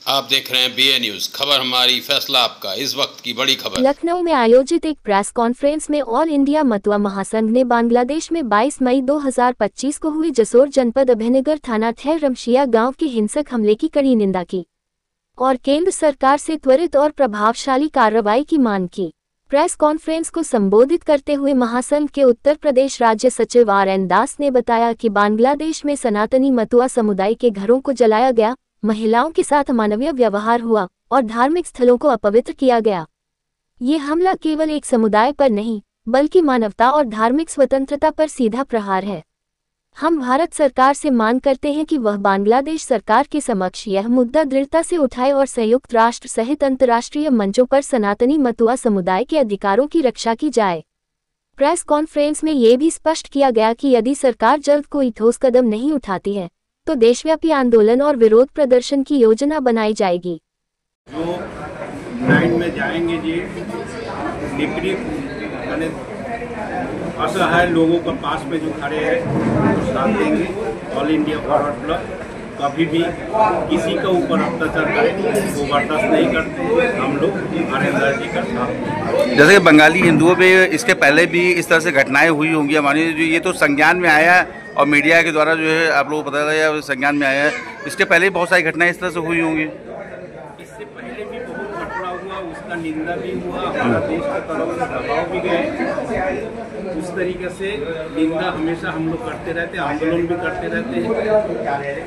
आप देख रहे हैं BA न्यूज, खबर हमारी फैसला आपका। इस वक्त की बड़ी खबर। लखनऊ में आयोजित एक प्रेस कॉन्फ्रेंस में ऑल इंडिया मतुआ महासंघ ने बांग्लादेश में 22 मई 2025 को हुई जसोर जनपद अभयनगर थाना ठहर रमशिया गांव के हिंसक हमले की कड़ी निंदा की और केंद्र सरकार से त्वरित और प्रभावशाली कार्रवाई की मांग की। प्रेस कॉन्फ्रेंस को संबोधित करते हुए महासंघ के उत्तर प्रदेश राज्य सचिव RN दास ने बताया कि बांग्लादेश में सनातनी मतुआ समुदाय के घरों को जलाया गया, महिलाओं के साथ अमानवीय व्यवहार हुआ और धार्मिक स्थलों को अपवित्र किया गया। ये हमला केवल एक समुदाय पर नहीं बल्कि मानवता और धार्मिक स्वतंत्रता पर सीधा प्रहार है। हम भारत सरकार से मांग करते हैं कि वह बांग्लादेश सरकार के समक्ष यह मुद्दा दृढ़ता से उठाए और संयुक्त राष्ट्र सहित अंतर्राष्ट्रीय मंचों पर सनातनी मतुआ समुदाय के अधिकारों की रक्षा की जाए। प्रेस कॉन्फ्रेंस में ये भी स्पष्ट किया गया कि यदि सरकार जल्द कोई ठोस कदम नहीं उठाती है तो देशव्यापी आंदोलन और विरोध प्रदर्शन की योजना बनाई जाएगी। जो लाइन में जाएंगे जी विपरीत असहाय लोगों के पास में जो खड़े हैं वो साथ देंगे। ऑल इंडिया फॉरवर्ड ब्लॉक कभी भी किसी के ऊपर अत्याचार करें वो बर्दाश्त नहीं करते। हम लोग RN जी का साथ। जैसे कि बंगाली हिंदुओं पे इसके पहले भी इस तरह से घटनाएं हुई होंगी हमारी, जो ये तो संज्ञान में आया है और मीडिया के द्वारा जो है आप लोगों को पता चला संज्ञान में आया है। इसके पहले भी बहुत सारी घटनाएं इस तरह से हुई होंगी। इससे पहले भी बहुत घटना हुआ, उसका निंदा भी हुआ, हमारा देश की तरफ से दबाव भी गए। उस तरीके से निंदा हमेशा हम लोग करते रहते हैं, आंदोलन भी करते रहते हैं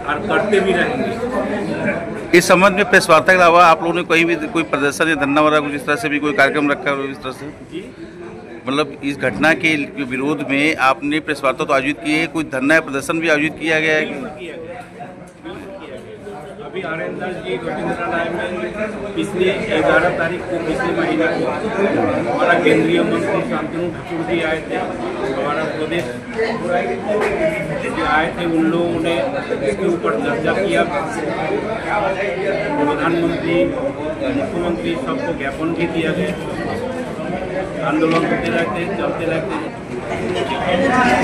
और करते भी रहेंगे। इस संबंध में प्रेस वार्ता के अलावा आप लोगों ने कहीं भी कोई प्रदर्शन या धरना वगैरह कुछ इस तरह से भी कोई कार्यक्रम रखा है इस तरह से? मतलब इस घटना के विरोध में आपने प्रेस वार्ता तो आयोजित की है, कोई धरना या प्रदर्शन भी आयोजित किया गया है? अभी RN जी रविंद्रनाथ में पिछले 11 तारीख को पिछले महीने को हमारा केंद्रीय मंत्री शांतनु ठाकुर जी आए थे, हमारा प्रदेश आए थे। उन लोगों ने इसके ऊपर चर्चा किया, प्रधानमंत्री मुख्यमंत्री सबको ज्ञापन भी दिया गया। आंदोलन होते रहते चलते रहते।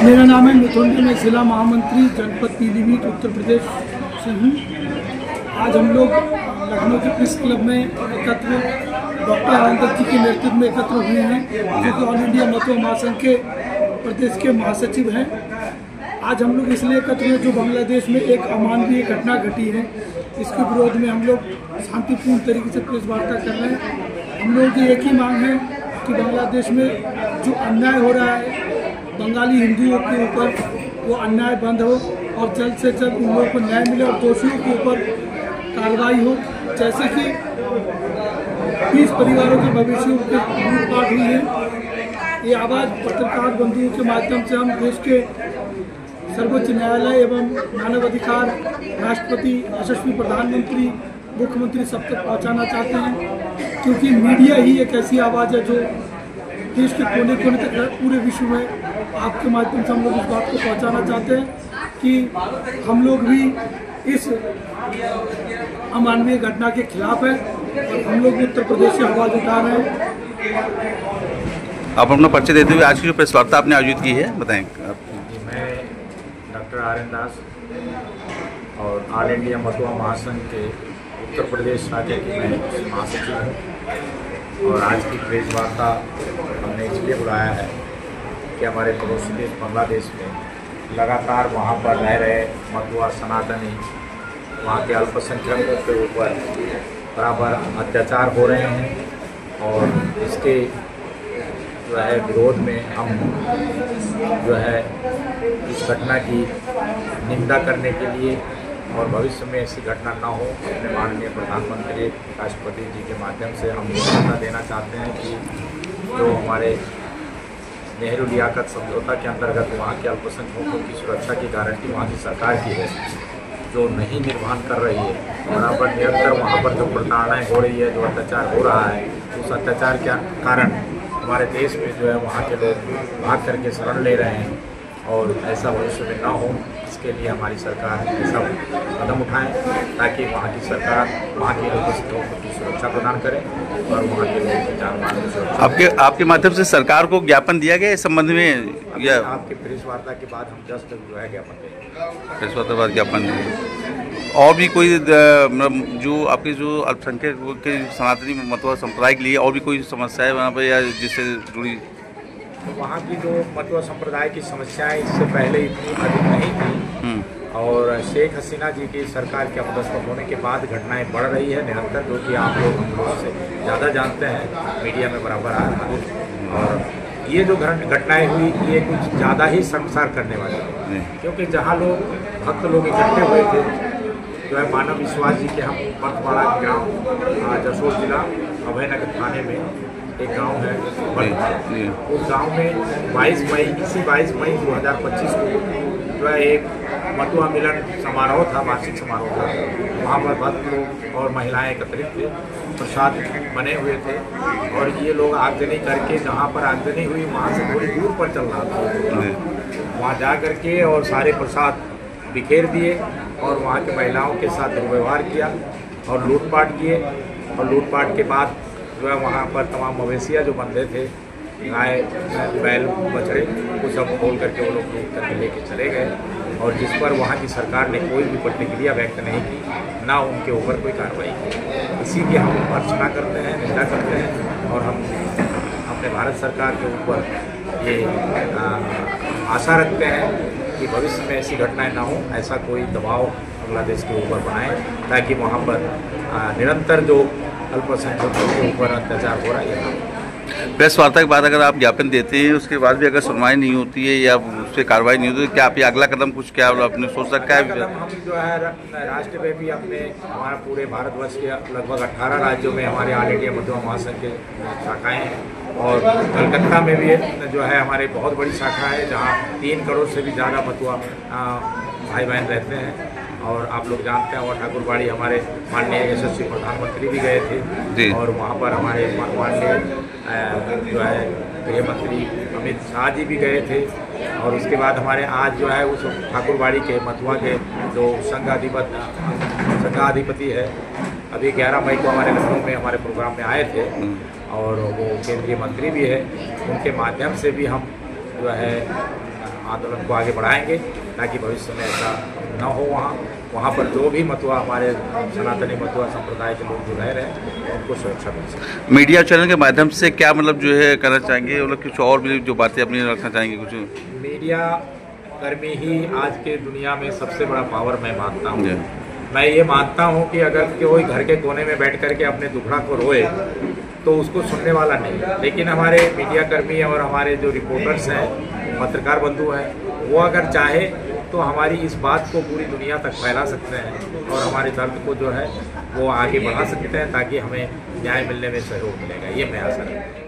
मेरा नाम है मिथुन, मैं जिला महामंत्री जनपद पीलीभीत उत्तर प्रदेश से हूँ। आज हम लोग लखनऊ के प्रेस क्लब में एकत्र डॉक्टर आनंद जी के नेतृत्व में एकत्र हुए हैं, जो कि ऑल इंडिया मतुआ महासंघ के प्रदेश के महासचिव हैं। आज हम लोग इसलिए एकत्र हुए जो बांग्लादेश में एक अमानवीय घटना घटी है, इसके विरोध में हम लोग शांतिपूर्ण तरीके से प्रेस वार्ता कर रहे हैं। हम लोगों की एक ही मांग है कि बांग्लादेश में जो अन्याय हो रहा है बंगाली हिंदुओं के ऊपर, वो अन्याय बंद हो और जल्द से जल्द उन लोगों को न्याय मिले और दोषियों के ऊपर कार्रवाई हो। जैसे कि 30 परिवारों के भविष्य के लूटपाट हुई है। ये आवाज़ पत्रकार बंधुओं के माध्यम से हम देश के सर्वोच्च न्यायालय एवं मानव अधिकार, राष्ट्रपति, यशस्वी प्रधानमंत्री, मुख्यमंत्री सब तक पहुँचाना चाहते हैं, क्योंकि मीडिया ही एक ऐसी आवाज़ है जो देश के कोने कोने तक पूरे विश्व में आपके माध्यम से हम लोग इस बात को पहुँचाना चाहते हैं कि हम लोग भी इस अमानवीय घटना के खिलाफ है और हम लोग उत्तर प्रदेश से आवाज़ उठा रहे हैं। आप अपना परिचय देते हुए आज की जो प्रेस वार्ता आपने आयोजित की है बताएं। मैं डॉक्टर RN दास और ऑल इंडिया मतुआ महासंघ के उत्तर प्रदेश राज्य की मैं महासचिव हूँ और आज की प्रेस वार्ता हमने इसलिए बुलाया है कि हमारे पड़ोसी देश बांग्लादेश में लगातार वहाँ पर रह रहे मतुआ सनातनी, वहाँ के अल्पसंख्यकों के ऊपर बराबर अत्याचार हो रहे हैं और इसके जो है विरोध में हम जो है इस घटना की निंदा करने के लिए और भविष्य में ऐसी घटना न हो अपने माननीय प्रधानमंत्री राष्ट्रपति जी के माध्यम से हम घोषणा देना चाहते हैं कि जो हमारे नेहरू लियाकत समझौता के अंतर्गत वहाँ के अल्पसंख्यकों की सुरक्षा की गारंटी वहाँ की सरकार की है, जो नहीं निर्वहन कर रही है। बराबर निरंतर वहाँ पर जो प्रताड़नाएँ हो रही है, जो अत्याचार हो रहा है, उस अत्याचार के कारण हमारे देश में जो है वहाँ के लोग भाग करके शरण ले रहे हैं और ऐसा भविष्य में ना हो, इसके लिए हमारी सरकार सब कदम उठाएं ताकि वहाँ की सरकार वहाँ के अल्पसंख्यकों की सुरक्षा प्रदान करे। और वहाँ के लोगों की जान माल की सुरक्षा। आपके माध्यम से सरकार को ज्ञापन दिया गया इस संबंध में या आपके प्रेस वार्ता के बाद हम जस्ट जो है ज्ञापन देंगे। प्रेस वार्ता के बाद ज्ञापन दिया। और भी कोई जो आपके जो अल्पसंख्यक के सनातनी मतवा संप्रदाय के लिए और भी कोई समस्या है वहाँ पर या जिससे जुड़ी? तो वहाँ की जो मतवा संप्रदाय की समस्याएं इससे पहले इतनी अधिक नहीं थी और शेख हसीना जी की सरकार के अपदस्थ होने के बाद घटनाएं बढ़ रही है निरंतर, जो कि आप लोग हम लोगों से ज़्यादा जानते हैं, मीडिया में बराबर आ रहा है। और ये जो घटनाएं हुई ये कुछ ज़्यादा ही शर्मसार करने वाली है, क्योंकि जहाँ लोग भक्त लोग इकट्ठे हुए थे, जो है मानव विश्वास जी के हम बर्थवाड़ा गाँव जसोर जिला अभयनगर थाने में एक गांव है उस गांव में 22 मई 2025 को जो है एक मतुआ मिलन समारोह था, वार्षिक समारोह था। वहाँ पर भक्त लोग और महिलाएं एकत्रित थे, प्रसाद बने हुए थे और ये लोग आगजनी करके जहाँ पर आगजनी हुई वहाँ से थोड़ी दूर पर चल रहा था, वहाँ जा करके और सारे प्रसाद बिखेर दिए और वहाँ के महिलाओं के साथ दुर्व्यवहार किया और लूटपाट किए। और लूटपाट के बाद जो है वहाँ पर तमाम मवेशियाँ जो बंधे थे, गाय बैल बछड़े, वो सब खोल करके वो लोग लूट करके लेके चले गए और जिस पर वहाँ की सरकार ने कोई भी प्रतिक्रिया व्यक्त नहीं की, ना उनके ऊपर कोई कार्रवाई की। इसी की हम भर्त्सना करते हैं, निंदा करते हैं और हम अपने भारत सरकार के ऊपर ये आशा रखते हैं कि भविष्य में ऐसी घटनाएं ना हो, ऐसा कोई दबाव बांग्लादेश के ऊपर बनाए ताकि वहाँ पर निरंतर जो अल्पसंख्यकों के ऊपर अत्याचार हो रहा है। प्रेस वार्ता के बाद अगर आप ज्ञापन देते हैं उसके बाद भी अगर सुनवाई नहीं होती है या उस पर कार्रवाई नहीं होती तो क्या आप अगला कदम कुछ क्या आपने सोच रखा है? कदम हम जो है राष्ट्रव्यापी अपने हमारा पूरे भारतवर्ष के लगभग 18 राज्यों में हमारे ऑल इंडिया मतुआ महासंघ के शाखाएँ हैं और कलकत्ता में भी जो है हमारे बहुत बड़ी शाखा है जहाँ 3 करोड़ से भी ज़्यादा मतुआ भाई बहन रहते हैं। और आप लोग जानते हैं और ठाकुरबाड़ी हमारे माननीय यशस्वी प्रधानमंत्री भी गए थे और वहाँ पर हमारे माननीय जो है गृह मंत्री अमित शाह जी भी गए थे। और उसके बाद हमारे आज जो है उस ठाकुरबाड़ी के मतुआ के जो संघाधिपति है, अभी 11 मई को हमारे लखनऊ में हमारे प्रोग्राम में आए थे और वो केंद्रीय मंत्री भी है, उनके माध्यम से भी हम जो है आंदोलन को आगे बढ़ाएंगे ताकि भविष्य में ऐसा न हो। वहाँ पर जो भी मतुआ हमारे सनातनी मतुआ संप्रदाय के लोग जो रह रहे हैं उनको सुरक्षा मिल सके। मीडिया चैनल के माध्यम से क्या मतलब जो है करना चाहेंगे, मतलब कुछ और भी जो बातें अपनी रखना चाहेंगे? कुछ मीडिया कर्मी ही आज के दुनिया में सबसे बड़ा पावर मैं मानता हूँ। मैं ये मानता हूँ कि अगर कोई घर के कोने में बैठ करके अपने दुखड़ा को रोए तो उसको सुनने वाला नहीं, लेकिन हमारे मीडिया कर्मी और हमारे जो रिपोर्टर्स हैं, पत्रकार बंधु हैं, वो अगर चाहे तो हमारी इस बात को पूरी दुनिया तक फैला सकते हैं और हमारे दर्द को जो है वो आगे बढ़ा सकते हैं ताकि हमें न्याय मिलने में सहयोग मिलेगा, ये मैं आशा रखता हूँ।